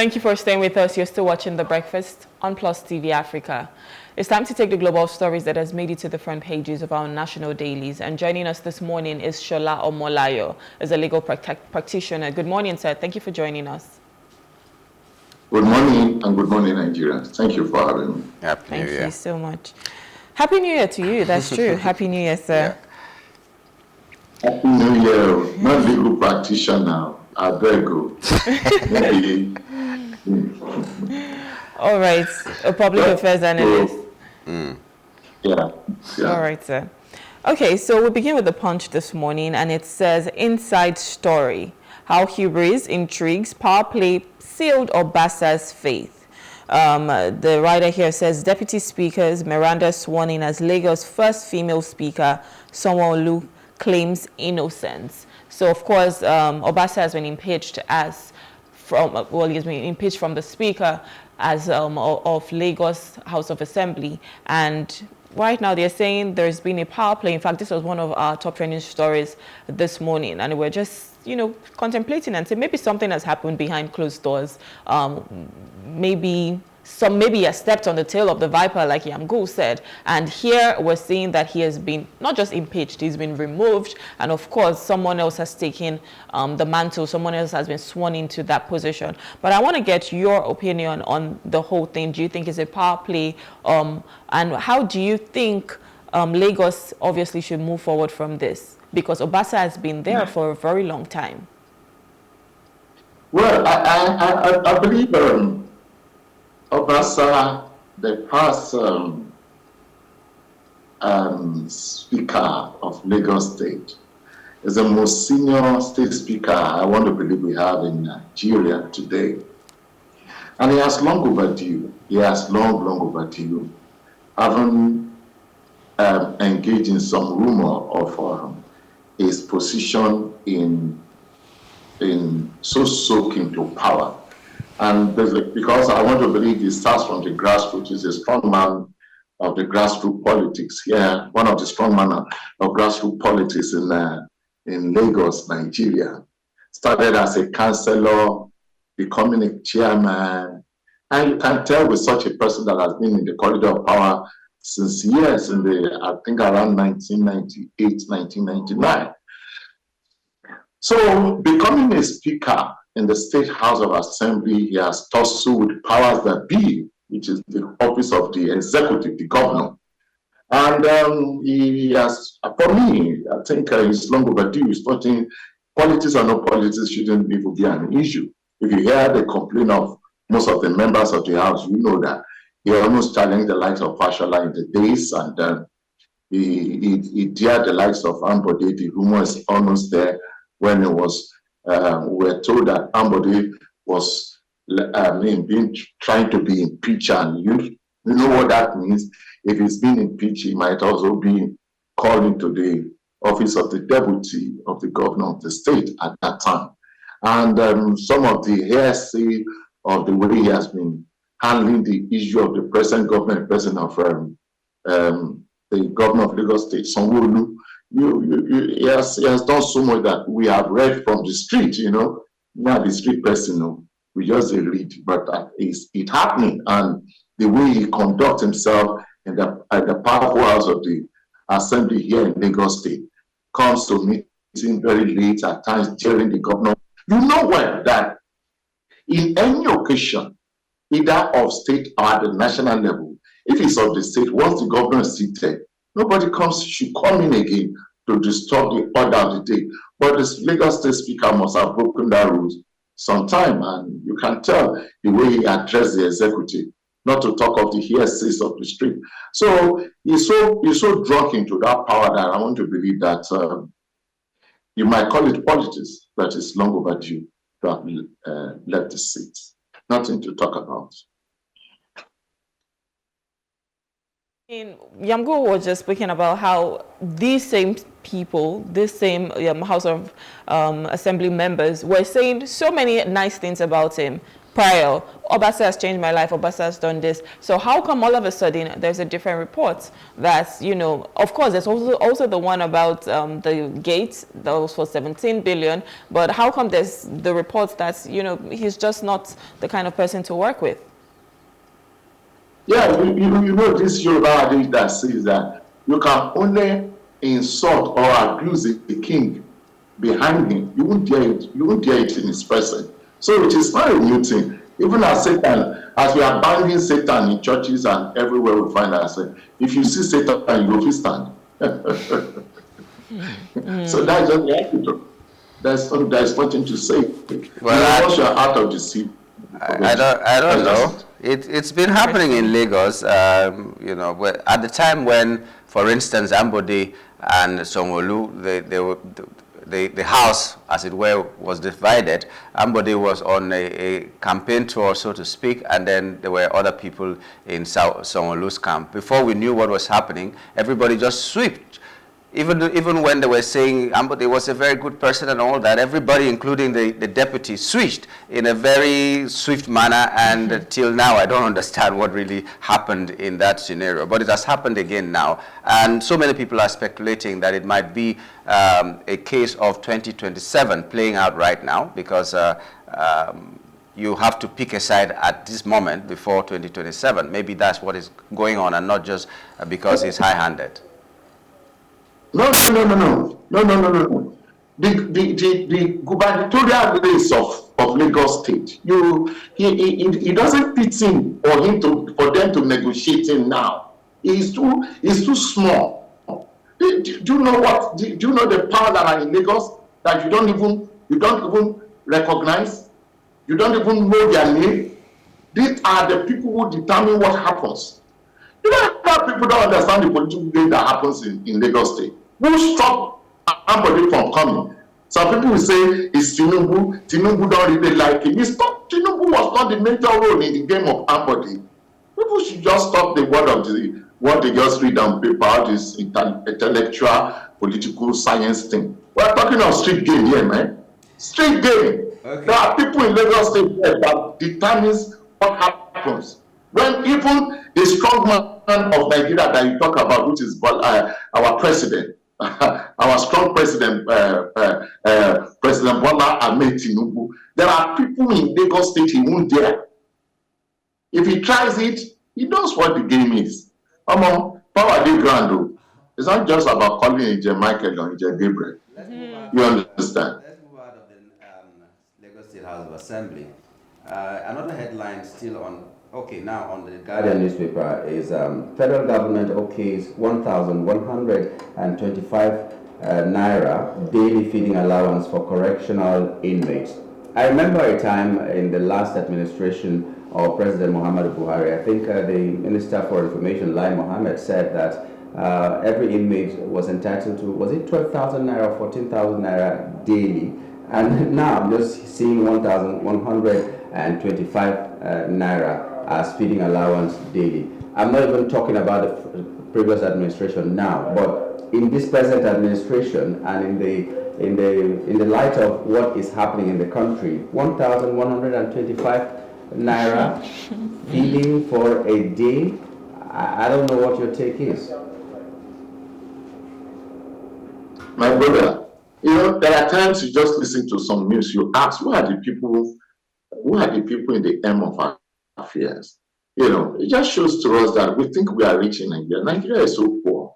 Thank you for staying with us. You're still watching The Breakfast on Plus TV Africa. It's time to take the global stories that has made it to the front pages of our national dailies. And joining us this morning is Sola Omolayo, as a legal practitioner. Good morning, sir. Thank you for joining us. Good morning and good morning, Nigerians. Thank you for having me. Happy New Year. Thank you so much. Happy New Year to you. That's true. Happy New Year, sir. Yeah. Happy New Year. Not legal practitioner. I beg you. All right. A public affairs analyst. Yeah. All right, sir. Okay, so we'll begin with the Punch this morning, and it says, Inside Story, how Hubris, intrigues, power play sealed Obasa's faith. The writer here says, Deputy Speakers Miranda sworn in as Lagos' first female speaker, Sanwo-Olu claims innocence. So, of course, Obasa has been impeached he's been impeached from the Speaker as of Lagos House of Assembly, and right now they're saying there's been a power play. In fact, this was one of our top trending stories this morning, and we're just, contemplating and saying maybe something has happened behind closed doors. Maybe he has stepped on the tail of the viper, like Nyamgul said. And here we're seeing that he has been not just impeached, he's been removed. And of course, someone else has taken the mantle. Someone else has been sworn into that position. But I want to get your opinion on the whole thing. Do you think it's a power play? And how do you think Lagos obviously should move forward from this? Because Obasa has been there for a very long time. Well, I believe Obasa, the past Speaker of Lagos State, is the most senior state speaker I want to believe we have in Nigeria today. And he has long overdue. Long overdue, having engaged in some rumor of his position in soaking to power. And because I want to believe he starts from the grassroots, he's a strong man of the grassroots politics here, one of the strong men of grassroots politics in Lagos, Nigeria. Started as a councillor, becoming a chairman, and you can tell with such a person that has been in the corridor of power since years, I think around 1998, 1999. So becoming a speaker in the State House of Assembly, he has tussled with powers that be, which is the office of the executive, the governor. And he has, for me, I think it's long overdue. He's starting, politics or no politics shouldn't even be an issue. If you hear the complaint of most of the members of the House, you know that he almost challenged the likes of Fashola in the days, and he dared the likes of Ambode. The rumor is almost there when it was, we were told that Ambode was trying to be impeached, and you know what that means. If he's been impeached, he might also be called into the office of the deputy of the governor of the state at that time. And some of the hearsay of the way he has been handling the issue of the present government, president of the governor of Lagos State, Sanwo-Olu, he has done so much that we have read from the street, not the street person, we just read, but it's happening. And the way he conducts himself at the powerful house of the assembly here in Lagos State, comes to meeting very late, at times during the governor. You know what, that in any occasion, either of state or at the national level, if it's of the state, once the governor is seated, nobody should come in again to disturb the order of the day. But the Lagos State Speaker must have broken that rules sometime, and you can tell the way he addressed the executive, not to talk of the hearsays of the street. So he's so drunk into that power that I want to believe that you might call it politics, but it's long overdue to have left the seat. Nothing to talk about. Nyamgul was just speaking about how these same people, this same House of Assembly members were saying so many nice things about him prior. Obasa has changed my life, Obasa has done this. So how come all of a sudden there's a different report that's, of course, there's also the one about the gates that was for 17 billion, but how come there's the reports that's, he's just not the kind of person to work with? Yeah, you know this Yoruba adage that says that you can only insult or abuse the king behind him. You won't dare it. You won't dare it in his presence. So it is not a new thing. Even as Satan, as we are binding Satan in churches and everywhere we find ourselves, if you see Satan, you will stand. So that's just the attitude. There's nothing to say. Well, once you are out of the sea. I don't know. It's been happening in Lagos, at the time when, for instance, Ambode and Songolu, the house, as it were, was divided. Ambode was on a campaign tour, so to speak, and then there were other people in Songolu's camp. Before we knew what was happening, everybody just swept. Even when they were saying Ambode was a very good person and all that, everybody, including the deputy, switched in a very swift manner, and till now I don't understand what really happened in that scenario. But it has happened again now, and so many people are speculating that it might be a case of 2027 playing out right now, because you have to pick a side at this moment before 2027. Maybe that's what is going on, and not just because he's high-handed. No. The gubernatorial race of Lagos State, he doesn't fit in for them to negotiate him now. He's too small. Do you know what? Do you know the power that are in Lagos that you don't even recognize? You don't even know their name. These are the people who determine what happens. You know how people don't understand the political game that happens in Lagos State. Who stopped Ambode from coming? Some people will say it's Tinubu. Tinubu don't really like him. Tinubu was not the major role in the game of Ambode. People should just stop the word of what they just read on paper, this intellectual, political science thing. We're talking of street game here, man. Street game. Okay. There are people in Lagos State that determines what happens. When even the strong man of Nigeria that you talk about, which is our president, our strong president, President Bola Ahmed Tinubu, there are people in Lagos State he won't dare. If he tries it, he knows what the game is. Power de Grando. It's not just about calling Ije Michael or Ije Gabriel. You understand? Let's move out of the Lagos State House of Assembly. Another headline still on. Okay, now on the Guardian newspaper is federal government okays 1,125 naira daily feeding allowance for correctional inmates. I remember a time in the last administration of President Muhammadu Buhari, I think the Minister for Information, Lai Mohammed, said that every inmate was entitled to, was it 12,000 naira or 14,000 naira daily? And now I'm just seeing 1,125 naira as feeding allowance daily. I'm not even talking about the previous administration now, but in this present administration and in the light of what is happening in the country, 1,125 naira feeding for a day. I don't know what your take is. My brother, there are times you just listen to some news, you ask, who are the people in the M of affairs? It just shows to us that we think we are rich in Nigeria. Nigeria is so poor.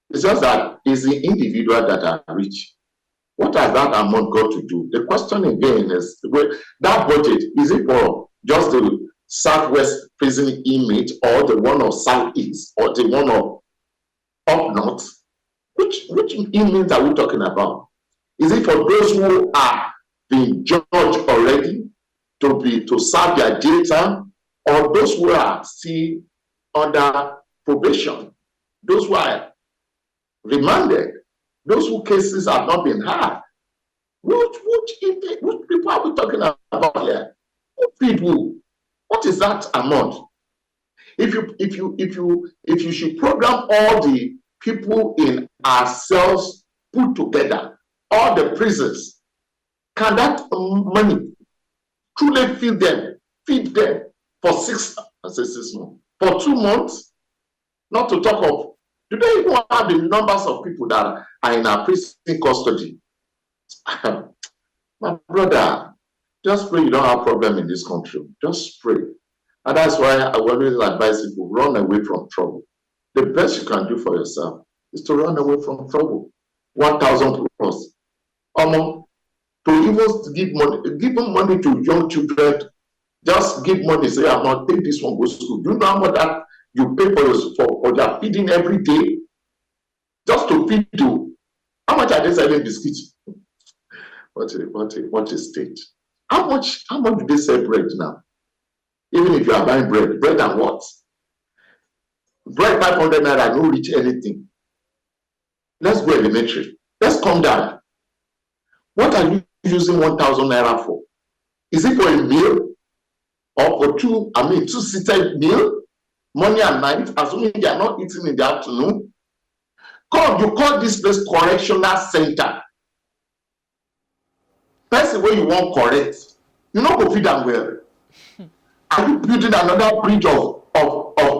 It's just that it's the individual that are rich. What has that amount got to do? The question again is, that budget, is it for just the southwest prison inmate or the one of southeast or the one of up north? Which inmates are we talking about? Is it for those who are being judged already to serve their jail term, or those who are still under probation, those who are remanded, those whose cases have not been heard? Which people are we talking about here? Who feed who? What is that amount? If you should program all the people in ourselves put together, all the prisons, can that money truly feed them for 6 months, for 2 months? Not to talk of, do they even have the numbers of people that are in our prison custody? My brother, just pray you don't have problem in this country. Just pray. And that's why I always advise people, run away from trouble. The best you can do for yourself is to run away from trouble. 1,000 plus. To even give money to young children, just give money, say, I'm not take this one, go to school. You know how much that you pay for their feeding every day? Just to feed you. How much are they selling biscuits? What a state. How much do they sell bread now? Even if you are buying bread and what? Bread 500 naira don't reach anything. Let's go elementary. Let's come down. What are you using 1,000 naira for? Is it for a meal? Or for two-seated meal? Morning and night, assuming they are not eating in the afternoon? God, you call this place correctional center. Person where you want correct, you not go feed them well. Are you building another bridge of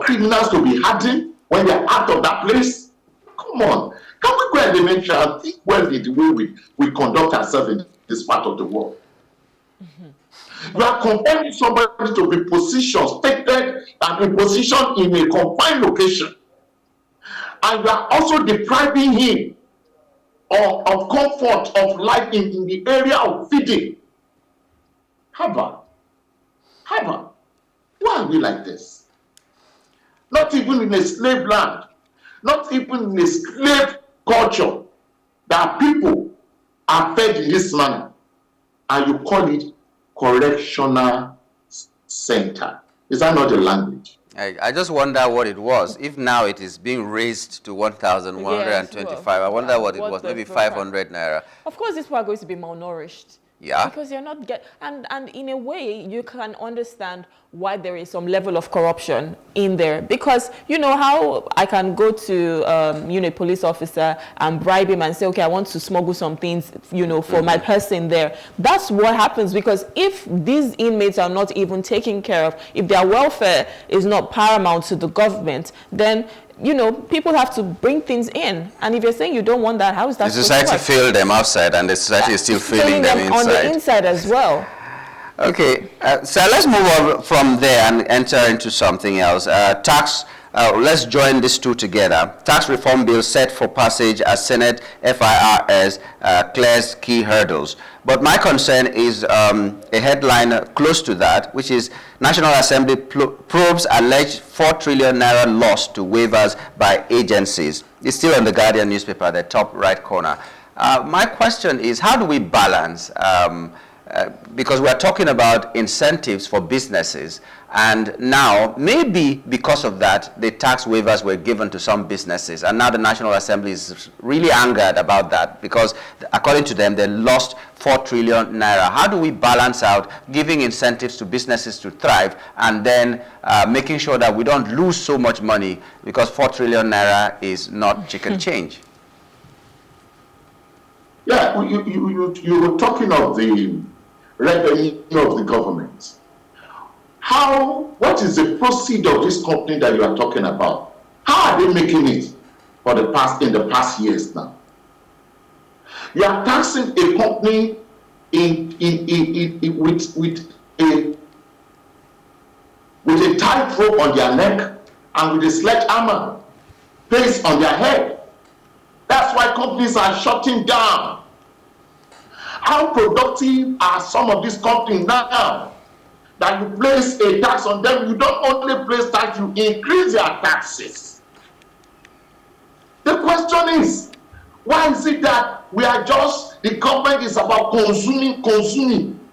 criminals to be hardened when they're out of that place? Come on. Can we go elementary and think well in the way we conduct ourselves in this part of the world? You are compelling somebody to be stated and in position in a confined location. And you are also depriving him of comfort of life in the area of feeding. Haba. Why are we like this? Not even in a slave land, not even in a slave culture, that people are fed in this manner, and you call it correctional center. Is that not a language? I just wonder what it was. If now it is being raised to 1,125, yes, I wonder what it was. Maybe 500 naira. Of course, these people are going to be malnourished. Yeah. Because you're not and in a way you can understand why there is some level of corruption in there, because you know how I can go to a police officer and bribe him and say, okay, I want to smuggle some things, for my person there. That's what happens, because if these inmates are not even taken care of, if their welfare is not paramount to the government, then people have to bring things in. And if you're saying you don't want that, how is that? The society failed them outside, and the society is still failing them inside. On the inside as well. Okay, so let's move on from there and enter into something else. Tax. Let's join these two together. Tax reform bill set for passage as Senate FIRS clears key hurdles. But my concern is a headline close to that, which is National Assembly probes alleged 4 trillion naira loss to waivers by agencies. It's still on the Guardian newspaper, the top right corner. My question is, how do we balance, because we're talking about incentives for businesses, and now maybe because of that the tax waivers were given to some businesses, and now the National Assembly is really angered about that because according to them they lost 4 trillion naira. How do we balance out giving incentives to businesses to thrive and then making sure that we don't lose so much money, because 4 trillion naira is not chicken change? Yeah, you were talking of the revenue of the government. What is the proceed of this company that you are talking about? How are they making it in the past years now? You are taxing a company with a tight rope on their neck and with a sledgehammer placed on their head. That's why companies are shutting down. How productive are some of these companies now that you place a tax on them? You don't only place tax, you increase their taxes. The question is, why is it that the government is about consuming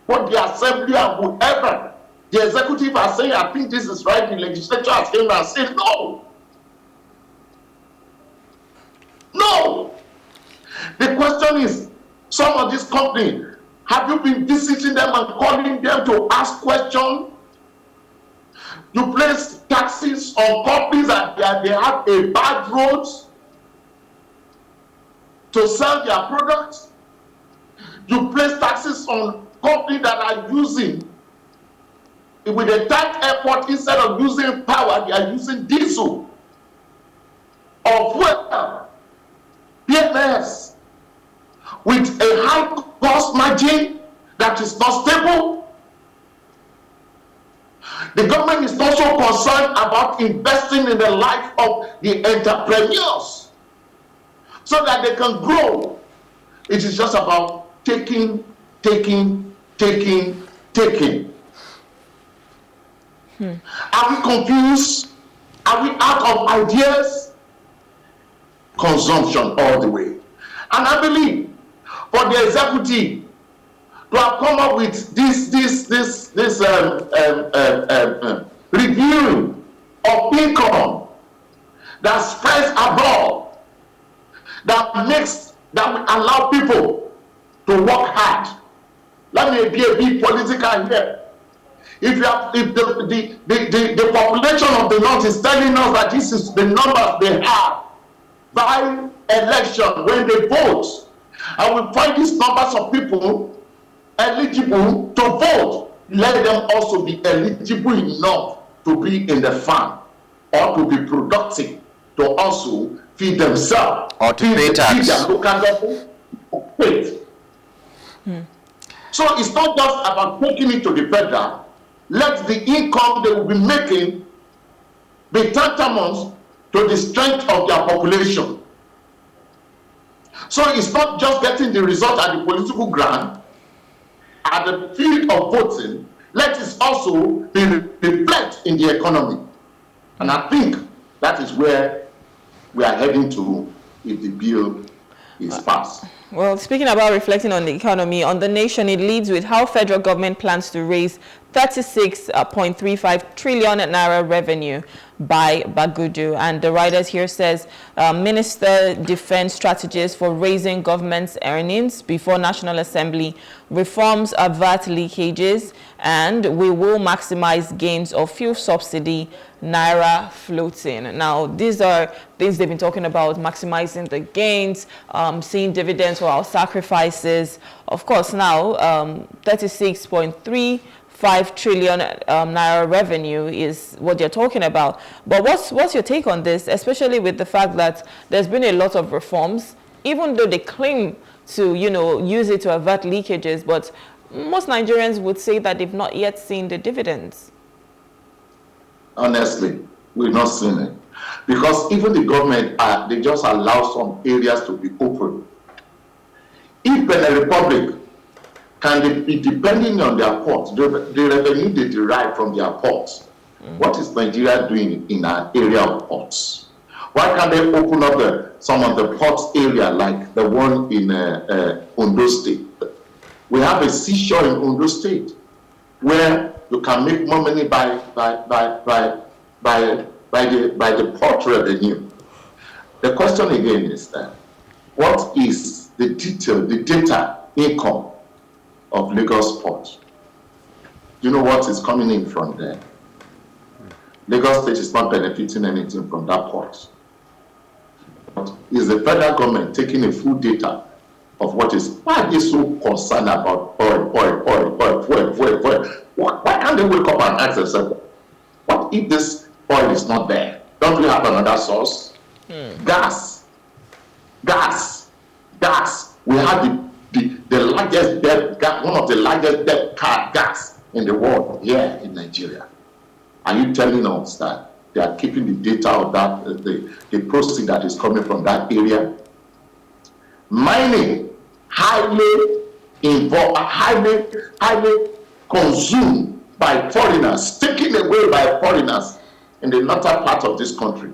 what the assembly and whatever the executive are saying, I think this is right, the legislature has came and said no. No. The question is, some of these companies, have you been visiting them and calling them to ask questions? You place taxes on companies that they have a bad roads to sell their products. You place taxes on companies that are using, with a tight airport, instead of using power, they are using diesel or fuel, PMS, with a high cost margin that is not stable. The government is also concerned about investing in the life of the entrepreneurs so that they can grow. It is just about taking. Are we confused? Are we out of ideas? Consumption all the way. And I believe for the executive to have come up with this review of income that spreads abroad, that will allow people to work hard. Let me be a bit political here. If the population of the North is telling us that this is the numbers they have by election when they vote, and we find these numbers of people eligible to vote, let them also be eligible enough to be in the farm or to be productive, to also feed themselves or to pay tax. Feed their local government. So it's not just about taking it to the federal. Let the income they will be making be tantamount to the strength of their population. So it's not just getting the result at the political ground, at the field of voting. Let it also be reflected in the economy. And I think that is where we are heading to if the bill is passed. Well, speaking about reflecting on the economy, on The Nation, it leads with how federal government plans to raise 36.35 trillion naira revenue by Bagudu. And the writers here says, Minister defends strategies for raising government's earnings before National Assembly, reforms VAT leakages, and we will maximize gains of fuel subsidy, naira floating. Now, these are things they've been talking about, maximizing the gains, seeing dividends for our sacrifices. Of course, now 36.35 trillion naira revenue is what you're talking about. But what's your take on this, especially with the fact that there's been a lot of reforms, even though they claim to, use it to avert leakages, but most Nigerians would say that they've not yet seen the dividends. Honestly, we've not seen it. Because even the government, they just allow some areas to be open. If Benin Republic can be depending on their ports, the revenue they derive from their ports, what is Nigeria doing in our area of ports? Why can't they open up some of the ports area like the one in Ondo State? We have a seashore in Ondo State where you can make more money by the port revenue. The question again is that what is the data income of Lagos Port? Do you know what is coming in from there? Lagos State is not benefiting anything from that port. But is the federal government taking a full data of what is? Why are they so concerned about oil? Why can't they wake up and ask themselves, what if this oil is not there? Don't we have another source? Gas. We have the largest depth gas, one of the largest depth gas in the world here in Nigeria. Are you telling us that they are keeping the data of that, the proceeds that is coming from that area? Mining, highly involved, highly consumed by foreigners, taken away by foreigners in the latter part of this country.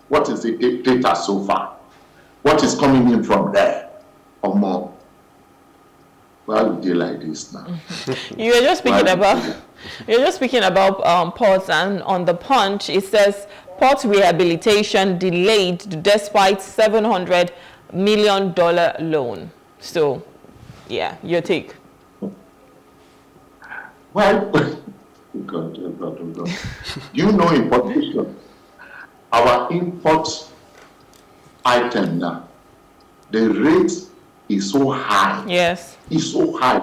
What is the data so far? What is coming in from there or more? Why would they like this now? You're just speaking about ports, and on the Punch it says port rehabilitation delayed despite $700 million loan. So, yeah, your take. Well, Oh God, oh God, oh God. You know importation. Our import item now, the rate is so high. Yes. It's so high.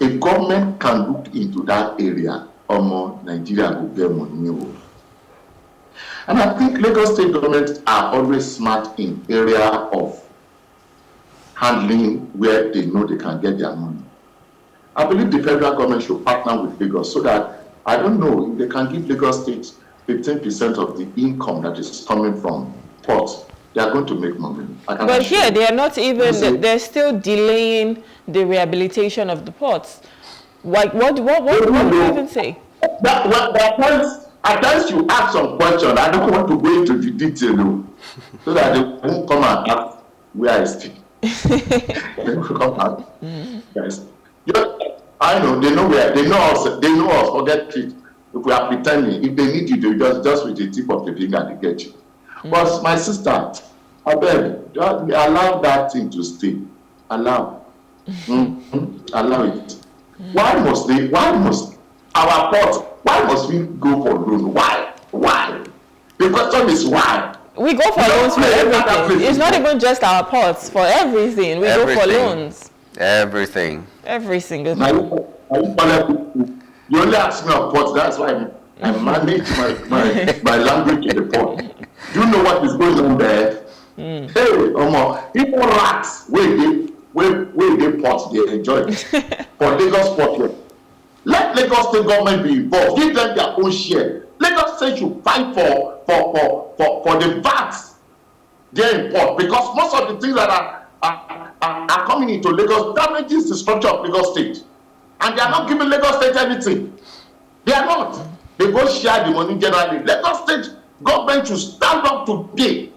If government can look into that area, Nigeria will get money. And I think Lagos state governments are always smart in area of handling where they know they can get their money. I believe the federal government should partner with Lagos so that, I don't know, if they can give Lagos State 15% of the income that is coming from ports, they are going to make money. But here, they are not even, they're still delaying the rehabilitation of the ports. Like, what do you even say? At times you ask some questions, I don't want to go into the detail, so that they won't come and ask where I stay. They will come and guys. I know, they know where, they know us, forget it. If we are pretending, if they need you, they just with the tip of the finger, they get you. But my sister, I beg, allow that thing to stay. Allow. Allow it. Why must our port, why must we go for loan? Why? The question is why? We go for loans for everything. It's not even just our ports, for everything. We go for loans. Everything. Every single thing. You only ask me of ports, that's why I manage my language to the port. Do you know what is going on there? Hey, even rats, where they ports, they enjoy it. For Lagos Port, let Lagos State government be involved. Give them their own share. Lagos State should fight for the VATs they import, because most of the things that are coming into Lagos damages the structure of Lagos State, and they are not giving Lagos State anything. They are not. They go share the money generally. Lagos State government should stand up today.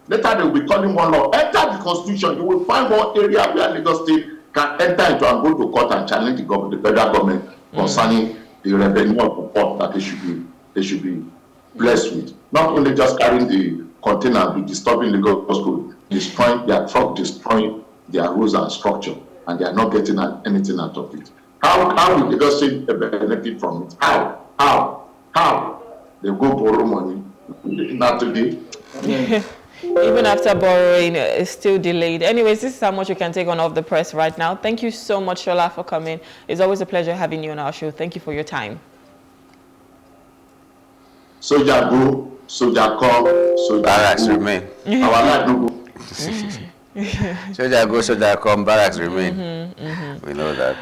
Later they will be calling one law. Enter the constitution. You will find one area where Lagos State can enter into and go to court and challenge the federal government concerning the revenue of the port that they should be blessed with. Not only just carrying the container, be disturbing Lagos code, destroying their truck, destroying their rules and structure, and they are not getting anything out of it. How will Lagos State benefit from it? How? They go borrow money. Not today. Even after borrowing, it's still delayed. Anyways, this is how much you can take on Off the Press right now. Thank you so much, Sola, for coming. It's always a pleasure having you on our show. Thank you for your time. Soldier go, soldier come, soldier barracks go. Remain. Our life no go. Soldier go, soldier come, barracks remain. We know that.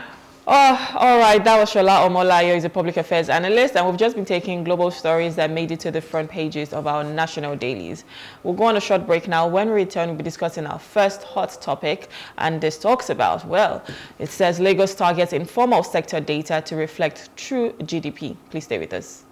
Oh, all right. That was Sola Omolayo. He's a public affairs analyst, and we've just been taking global stories that made it to the front pages of our national dailies. We'll go on a short break now. When we return, we'll be discussing our first hot topic, and this talks about, well, it says Lagos targets informal sector data to reflect true GDP. Please stay with us.